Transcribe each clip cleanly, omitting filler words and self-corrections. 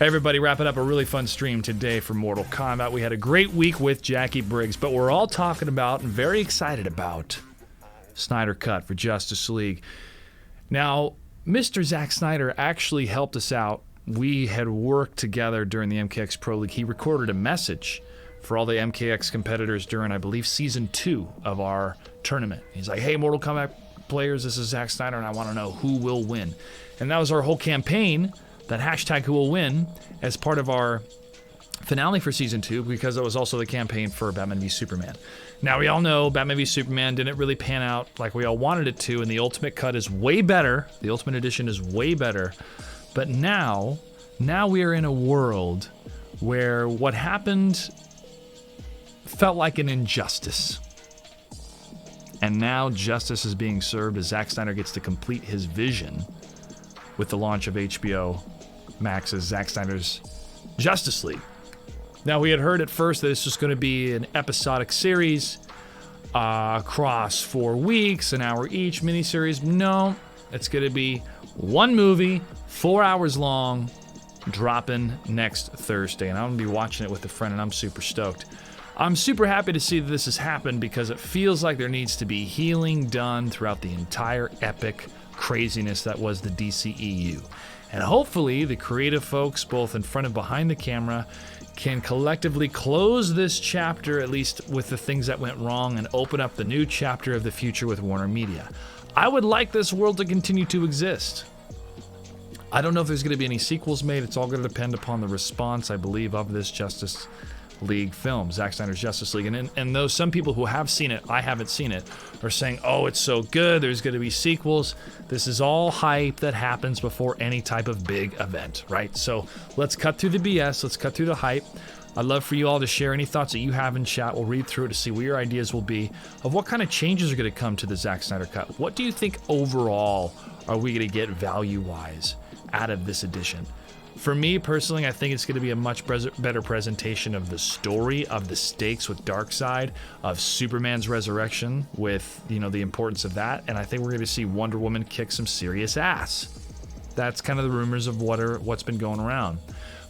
Hey everybody, wrapping up a really fun stream today for Mortal Kombat. We had a great week with Jackie Briggs, but we're all talking about and very excited about Snyder Cut for Justice League. Now, Mr. Zack Snyder actually helped us out. We had worked together during the MKX Pro League. He recorded a message for all the MKX competitors during, I believe, Season 2 of our tournament. He's like, hey, Mortal Kombat players, this is Zack Snyder, and I want to know who will win. And that was our whole campaign, that hashtag who will win, as part of our finale for Season 2, because it was also the campaign for Batman v Superman. Now, we all know Batman v Superman didn't really pan out like we all wanted it to, and the Ultimate Cut is way better. The Ultimate Edition is way better. But now we are in a world where what happened felt like an injustice. And now justice is being served as Zack Snyder gets to complete his vision with the launch of HBO Max's Zack Snyder's Justice League. Now, we had heard at first that this was going to be an episodic series across 4 weeks, an hour each miniseries. No, it's going to be one movie, 4 hours long, dropping next Thursday. And I'm going to be watching it with a friend, and I'm super stoked. I'm super happy to see that this has happened because it feels like there needs to be healing done throughout the entire epic craziness that was the DCEU. And hopefully the creative folks, both in front and behind the camera, can collectively close this chapter, at least with the things that went wrong, and open up the new chapter of the future with Warner Media. I would like this world to continue to exist. I don't know if there's going to be any sequels made. It's all going to depend upon the response, I believe, of this Justice League film, Zack Snyder's Justice League. And those some people who have seen it, I haven't seen it, are saying, oh, it's so good, there's going to be sequels. This is all hype that happens before any type of big event, right? So let's cut through the BS, let's cut through the hype. I'd love for you all to share any thoughts that you have in chat. We'll read through it to see what your ideas will be of what kind of changes are going to come to the Zack Snyder Cut. What do you think overall are we going to get value-wise out of this edition? For me personally, I think it's going to be a much better presentation of the story, of the stakes with Darkseid, of Superman's resurrection with, the importance of that. And I think we're going to see Wonder Woman kick some serious ass. That's kind of the rumors of what's been going around.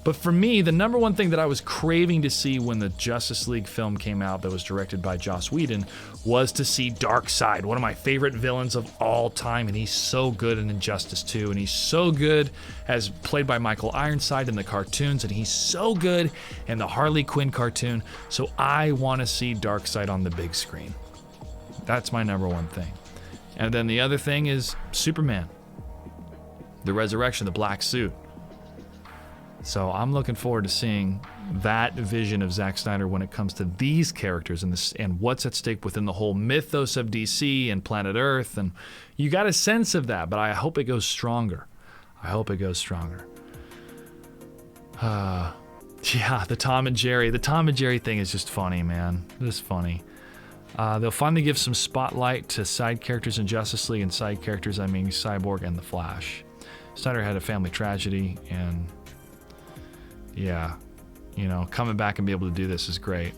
But for me, the number one thing that I was craving to see when the Justice League film came out that was directed by Joss Whedon was to see Darkseid, one of my favorite villains of all time, and he's so good in Injustice 2, and he's so good as played by Michael Ironside in the cartoons, and he's so good in the Harley Quinn cartoon, so I want to see Darkseid on the big screen. That's my number one thing. And then the other thing is Superman. The resurrection, the black suit. So I'm looking forward to seeing that vision of Zack Snyder when it comes to these characters and what's at stake within the whole mythos of DC and Planet Earth. And you got a sense of that, but I hope it goes stronger. Yeah, the Tom and Jerry. The Tom and Jerry thing is just funny, man. It is funny. They'll finally give some spotlight to side characters in Justice League, and side characters, I mean Cyborg and the Flash. Snyder had a family tragedy, and yeah, coming back and be able to do this is great.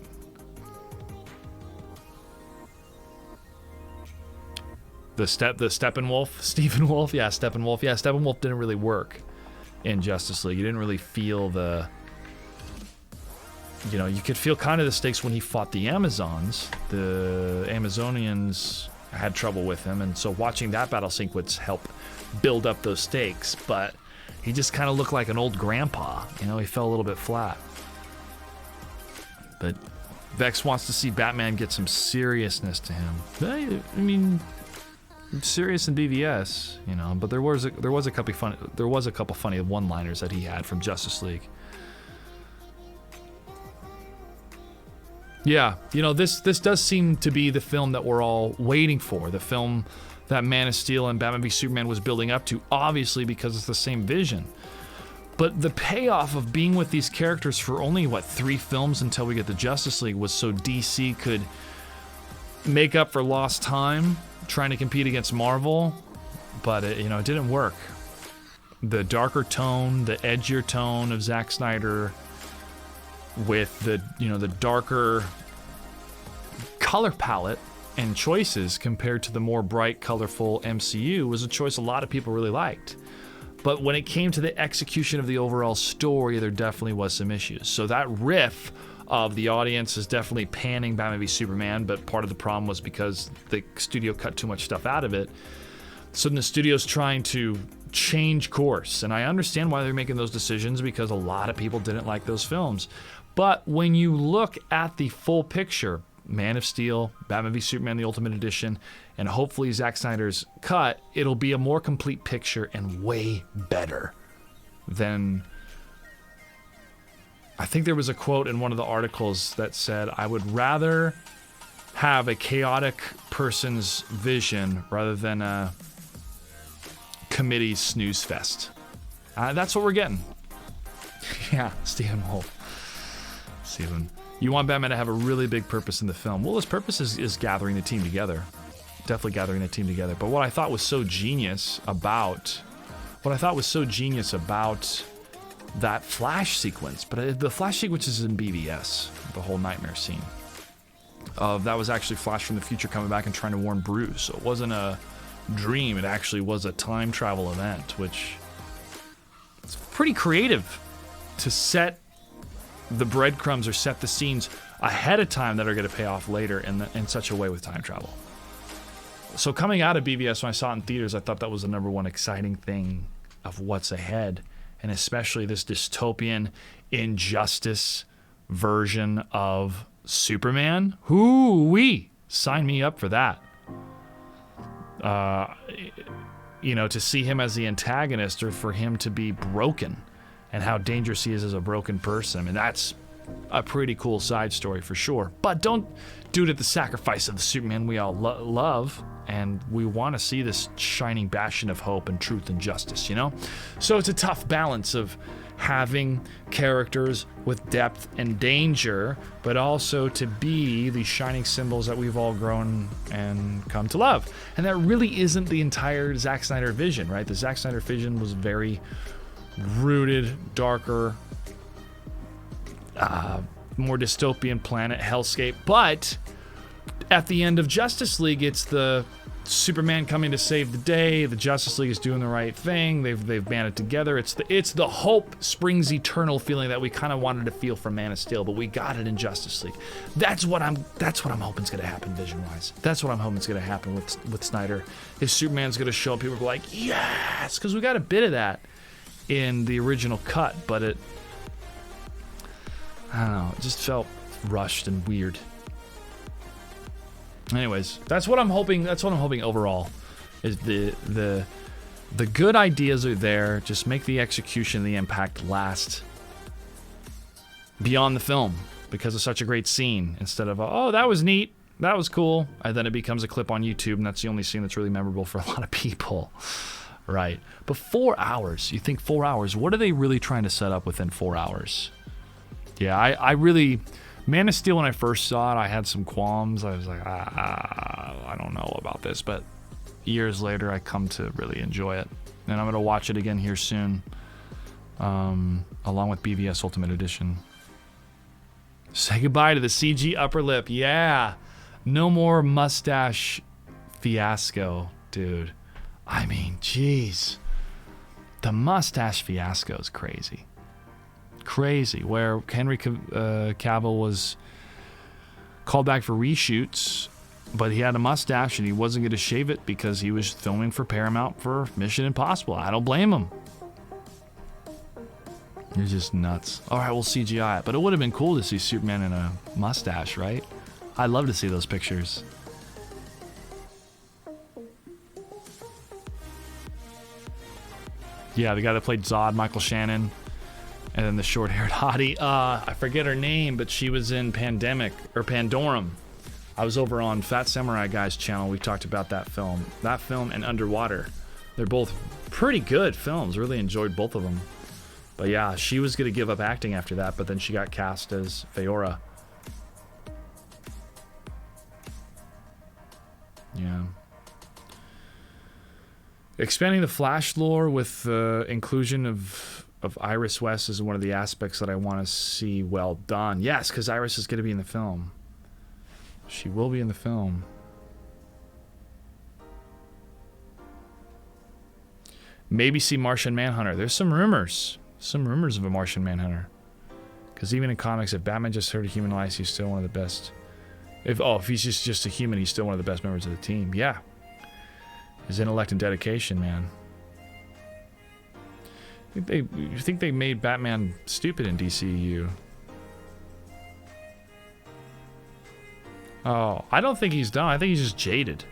Steppenwolf. Yeah, Steppenwolf didn't really work in Justice League. You didn't really feel you could feel kind of the stakes when he fought the Amazons. The Amazonians had trouble with him, and so watching that battle sequence helped build up those stakes, but he just kind of looked like an old grandpa. He fell a little bit flat. But Vex wants to see Batman get some seriousness to him. I mean, serious in BVS, but there was a couple funny one-liners that he had from Justice League. Yeah, this does seem to be the film that we're all waiting for. The film that Man of Steel and Batman v Superman was building up to, obviously because it's the same vision. But the payoff of being with these characters for only, 3 films until we get the Justice League was so DC could make up for lost time trying to compete against Marvel. But, it didn't work. The darker tone, the edgier tone of Zack Snyder with the darker color palette and choices compared to the more bright, colorful MCU was a choice a lot of people really liked. But when it came to the execution of the overall story, there definitely was some issues. So that riff of the audience is definitely panning Batman v Superman, but part of the problem was because the studio cut too much stuff out of it. So then the studio's trying to change course, and I understand why they're making those decisions, because a lot of people didn't like those films. But when you look at the full picture, Man of Steel, Batman v Superman, the Ultimate Edition, and hopefully Zack Snyder's cut, it'll be a more complete picture and way better than... I think there was a quote in one of the articles that said, I would rather have a chaotic person's vision rather than a committee's snooze fest. That's what we're getting. Yeah, Stephen Wolf. Stephen, you want Batman to have a really big purpose in the film. Well, his purpose is gathering the team together. Definitely gathering the team together. But what I thought was so genius about that Flash sequence, but the Flash sequence is in BVS, the whole nightmare scene. That was actually Flash from the future coming back and trying to warn Bruce. So it wasn't a dream, it actually was a time travel event, which is pretty creative to set the breadcrumbs or set the scenes ahead of time that are going to pay off later in such a way with time travel. So coming out of BVS, when I saw it in theaters, I thought that was the number one exciting thing of what's ahead. And especially this dystopian injustice version of Superman. Hoo-wee! Sign me up for that. To see him as the antagonist, or for him to be broken and how dangerous he is as a broken person. I mean, that's a pretty cool side story for sure. But don't do it at the sacrifice of the Superman we all love. And we want to see this shining bastion of hope and truth and justice, you know? So it's a tough balance of having characters with depth and danger, but also to be the shining symbols that we've all grown and come to love. And that really isn't the entire Zack Snyder vision, right? The Zack Snyder vision was very rooted, darker, more dystopian planet, hellscape. But at the end of Justice League, it's the Superman coming to save the day. The Justice League is doing the right thing. They've banded together. It's the hope springs eternal feeling that we kind of wanted to feel from Man of Steel, but we got it in Justice League. That's what I'm hoping is going to happen vision-wise. That's what I'm hoping is going to happen with Snyder. His Superman's going to show up. People are like, yes, because we got a bit of that in the original cut, but I don't know. It just felt rushed and weird. Anyways, that's what I'm hoping. That's what I'm hoping overall. Is the good ideas are there. Just make the execution, the impact last beyond the film because of such a great scene. Instead of that was neat, that was cool, and then it becomes a clip on YouTube, and that's the only scene that's really memorable for a lot of people, right? But 4 hours. You think 4 hours? What are they really trying to set up within 4 hours? Yeah, I really. Man of Steel, when I first saw it, I had some qualms. I was like, I don't know about this. But years later, I come to really enjoy it. And I'm going to watch it again here soon, along with BVS Ultimate Edition. Say goodbye to the CG upper lip. Yeah. No more mustache fiasco, dude. I mean, jeez. The mustache fiasco is crazy. Crazy, where Henry Cavill was called back for reshoots, but he had a mustache and he wasn't going to shave it because he was filming for Paramount for Mission Impossible. I don't blame him. You're just nuts. All right, we'll CGI it, but it would have been cool to see Superman in a mustache, right? I'd love to see those pictures. Yeah, the guy that played Zod, Michael Shannon. And then the short-haired hottie, I forget her name, but she was in Pandorum. I was over on Fat Samurai Guy's channel. We talked about that film. That film and Underwater. They're both pretty good films. Really enjoyed both of them. But yeah, she was going to give up acting after that, but then she got cast as Feora. Yeah. Expanding the Flash lore with the inclusion of Iris West is one of the aspects that I want to see well done. Yes, because Iris is going to be in the film. She will be in the film. Maybe see Martian Manhunter. There's some rumors of a Martian Manhunter. Because even in comics, if Batman just hurt a human life, he's still one of the best. If he's just a human, he's still one of the best members of the team. Yeah. His intellect and dedication, man. You think they made Batman stupid in DCU? Oh, I don't think he's dumb. I think he's just jaded.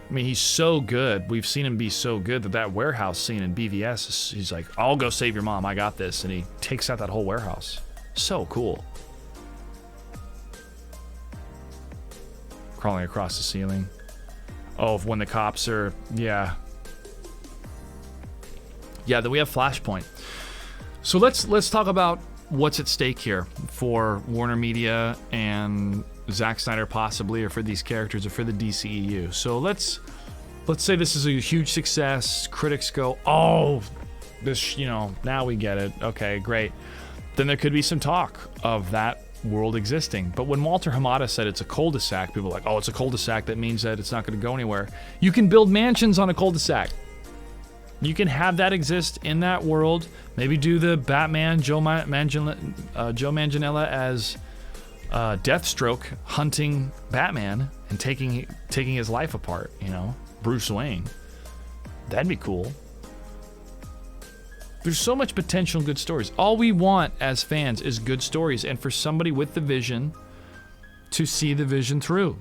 I mean, he's so good. We've seen him be so good that warehouse scene in BVS, he's like, I'll go save your mom. I got this. And he takes out that whole warehouse. So cool. Crawling across the ceiling. Oh, when the cops are... Yeah. Yeah, then we have Flashpoint. So let's talk about what's at stake here for Warner Media and Zack Snyder possibly, or for these characters, or for the DCEU. So let's say this is a huge success. Critics go, oh, this, now we get it. Okay, great. Then there could be some talk of that world existing. But when Walter Hamada said it's a cul-de-sac, people are like, oh, it's a cul-de-sac. That means that it's not going to go anywhere. You can build mansions on a cul-de-sac. You can have that exist in that world. Maybe do the Batman, Joe Manganiello as Deathstroke hunting Batman and taking his life apart, Bruce Wayne. That'd be cool. There's so much potential in good stories. All we want as fans is good stories, and for somebody with the vision to see the vision through.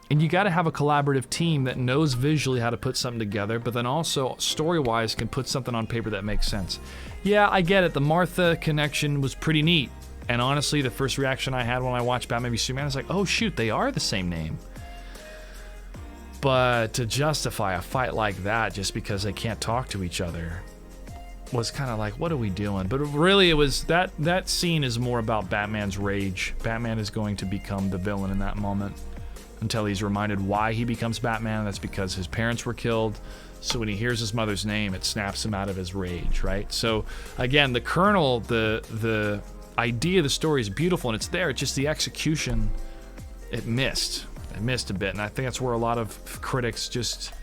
And you got to have a collaborative team that knows visually how to put something together, but then also story-wise can put something on paper that makes sense. Yeah, I get it. The Martha connection was pretty neat. And honestly, the first reaction I had when I watched Batman v Superman, I was like, oh shoot, they are the same name. But to justify a fight like that just because they can't talk to each other was kind of like, what are we doing? But really, it was that scene is more about Batman's rage. Batman is going to become the villain in that moment until he's reminded why he becomes Batman. That's because his parents were killed. So when he hears his mother's name, it snaps him out of his rage, right? So again, the kernel, the idea of the story is beautiful and it's there. It's just the execution, it missed a bit. And I think that's where a lot of critics just,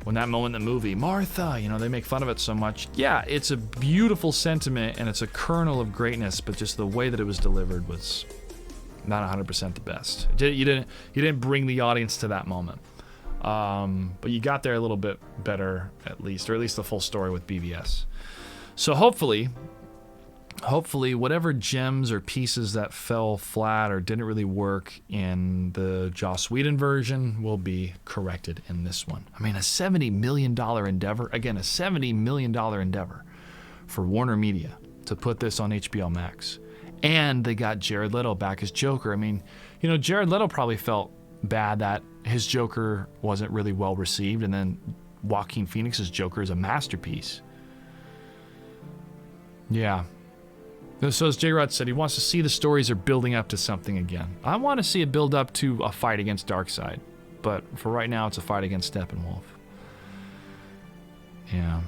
when that moment in the movie, Martha, they make fun of it so much. Yeah, it's a beautiful sentiment and it's a kernel of greatness, but just the way that it was delivered was not 100% the best. You didn't bring the audience to that moment. But you got there a little bit better, at least, or at least the full story with BVS. So hopefully whatever gems or pieces that fell flat or didn't really work in the Joss Whedon version will be corrected in this one. I mean, a $70 million endeavor. Again, a $70 million endeavor for Warner Media to put this on HBO Max. And they got Jared Leto back as Joker. I mean, Jared Leto probably felt bad that his Joker wasn't really well received, and then Joaquin Phoenix's Joker is a masterpiece. Yeah. So as J-Rod said, he wants to see the stories are building up to something again. I want to see it build up to a fight against Darkseid. But for right now, it's a fight against Steppenwolf. Yeah.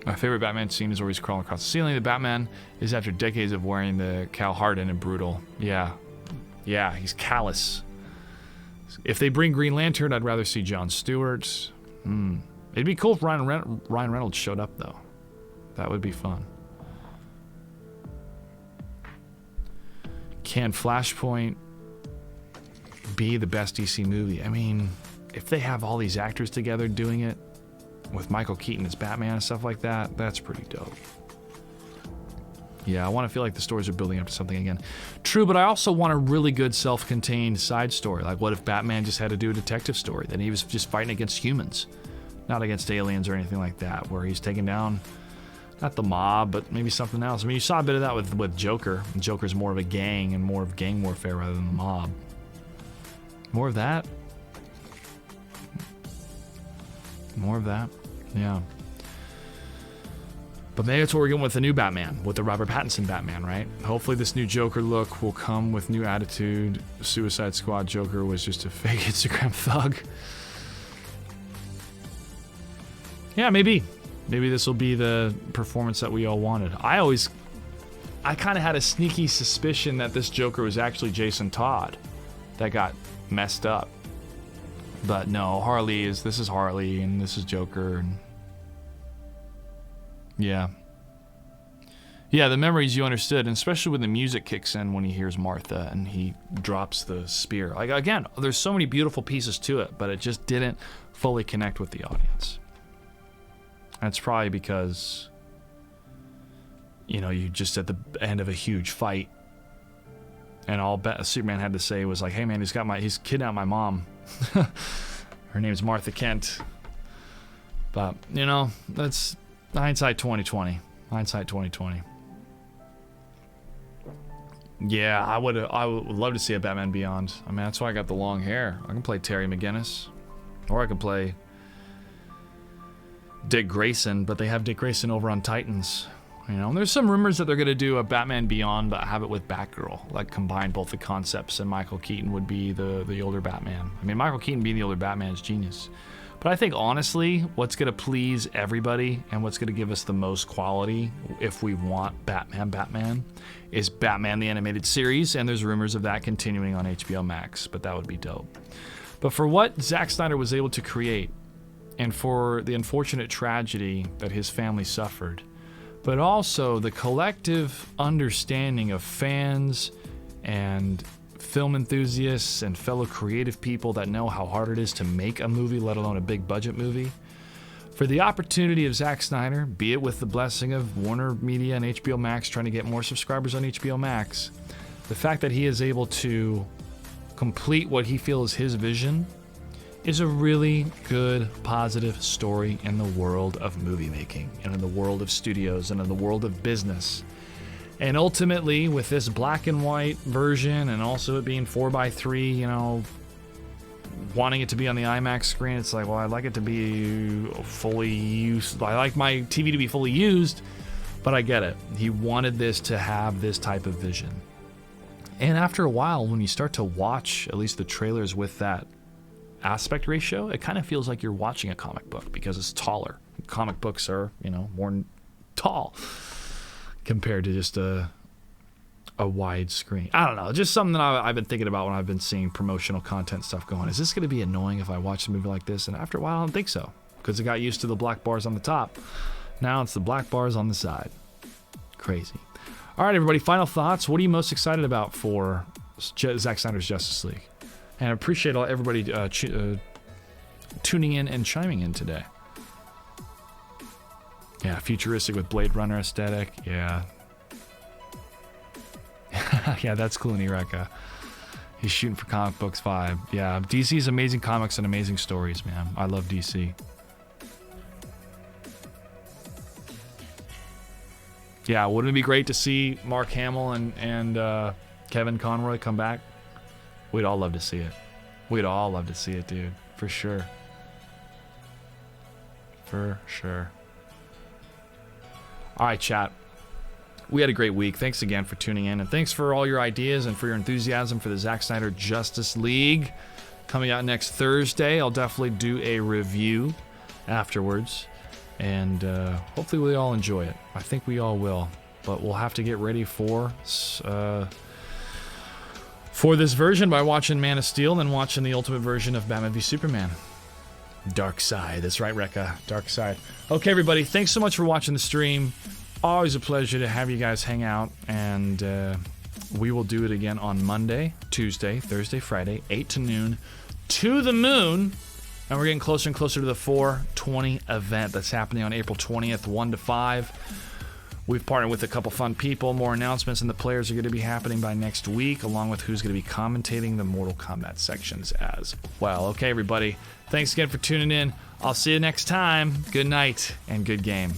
My favorite Batman scene is where he's crawling across the ceiling. The Batman is after decades of wearing the Cal Harden and brutal. Yeah. Yeah, he's callous. If they bring Green Lantern, I'd rather see Jon Stewart. It'd be cool if Ryan Reynolds showed up, though. That would be fun. Can Flashpoint be the best DC movie? I mean, if they have all these actors together doing it, with Michael Keaton as Batman and stuff like that, that's pretty dope. Yeah, I want to feel like the stories are building up to something again. True, but I also want a really good self-contained side story. Like, what if Batman just had to do a detective story? Then he was just fighting against humans, not against aliens or anything like that, where he's taking down, not the mob, but maybe something else. I mean, you saw a bit of that with Joker. Joker's more of a gang and more of gang warfare rather than the mob. More of that. More of that. Yeah. But maybe that's what we're getting with the new Batman, with the Robert Pattinson Batman, right? Hopefully this new Joker look will come with new attitude. Suicide Squad Joker was just a fake Instagram thug. Yeah, maybe. Maybe this will be the performance that we all wanted. I kind of had a sneaky suspicion that this Joker was actually Jason Todd. that got messed up. But no, this is Harley, and this is Joker, and yeah. Yeah, the memories you understood, and especially when the music kicks in when he hears Martha and he drops the spear. Like, again, there's so many beautiful pieces to it, but it just didn't fully connect with the audience. And it's probably because, you just at the end of a huge fight, and all Superman had to say was like, hey man, he's kidnapped my mom. Her name's Martha Kent. But, that's hindsight 2020. Hindsight 2020. Yeah, I would love to see a Batman Beyond. I mean, that's why I got the long hair. I can play Terry McGinnis. Or I can play Dick Grayson, but they have Dick Grayson over on Titans. And there's some rumors that they're going to do a Batman Beyond, but have it with Batgirl. Like, combine both the concepts, and Michael Keaton would be the older Batman. I mean, Michael Keaton being the older Batman is genius. But I think, honestly, what's going to please everybody and what's going to give us the most quality if we want Batman is Batman the Animated Series, and there's rumors of that continuing on HBO Max, but that would be dope. But for what Zack Snyder was able to create, and for the unfortunate tragedy that his family suffered, but also the collective understanding of fans and film enthusiasts and fellow creative people that know how hard it is to make a movie, let alone a big budget movie. For the opportunity of Zack Snyder, be it with the blessing of Warner Media and HBO Max trying to get more subscribers on HBO Max, the fact that he is able to complete what he feels is his vision is a really good, positive story in the world of movie making and in the world of studios and in the world of business. And ultimately, with this black and white version and also it being 4:3, wanting it to be on the IMAX screen, it's like, well, I'd like it to be fully used. I like my TV to be fully used, but I get it. He wanted this to have this type of vision. And after a while, when you start to watch at least the trailers with that aspect ratio, it kind of feels like you're watching a comic book because it's taller. Comic books are, more tall compared to just a wide screen. I don't know, just something that I've been thinking about when I've been seeing promotional content stuff going. Is this going to be annoying if I watch a movie like this? And after a while, I don't think so, because I got used to the black bars on the top. Now it's the black bars on the side. Crazy. All right, everybody, final thoughts. What are you most excited about for Zack Snyder's Justice League? And I appreciate everybody tuning in and chiming in today. Yeah, futuristic with Blade Runner aesthetic. Yeah. Yeah, that's Clooney Rekka. He's shooting for Comic Books 5. Yeah, DC's amazing comics and amazing stories, man. I love DC. Yeah, wouldn't it be great to see Mark Hamill and Kevin Conroy come back? We'd all love to see it. We'd all love to see it, dude. For sure. For sure. All right, chat. We had a great week. Thanks again for tuning in, and thanks for all your ideas and for your enthusiasm for the Zack Snyder Justice League. Coming out next Thursday. I'll definitely do a review afterwards, and hopefully we all enjoy it. I think we all will, but we'll have to get ready for this version by watching Man of Steel and then watching the ultimate version of Batman v Superman. Dark Side. That's right, Rekka. Dark Side. Okay, everybody. Thanks so much for watching the stream. Always a pleasure to have you guys hang out, and we will do it again on Monday, Tuesday, Thursday, Friday, 8 to noon, to the moon. And we're getting closer and closer to the 420 event that's happening on April 20th, 1 to 5. We've partnered with a couple fun people. More announcements and the players are going to be happening by next week, along with who's going to be commentating the Mortal Kombat sections as well. Okay, everybody. Thanks again for tuning in. I'll see you next time. Good night and good game.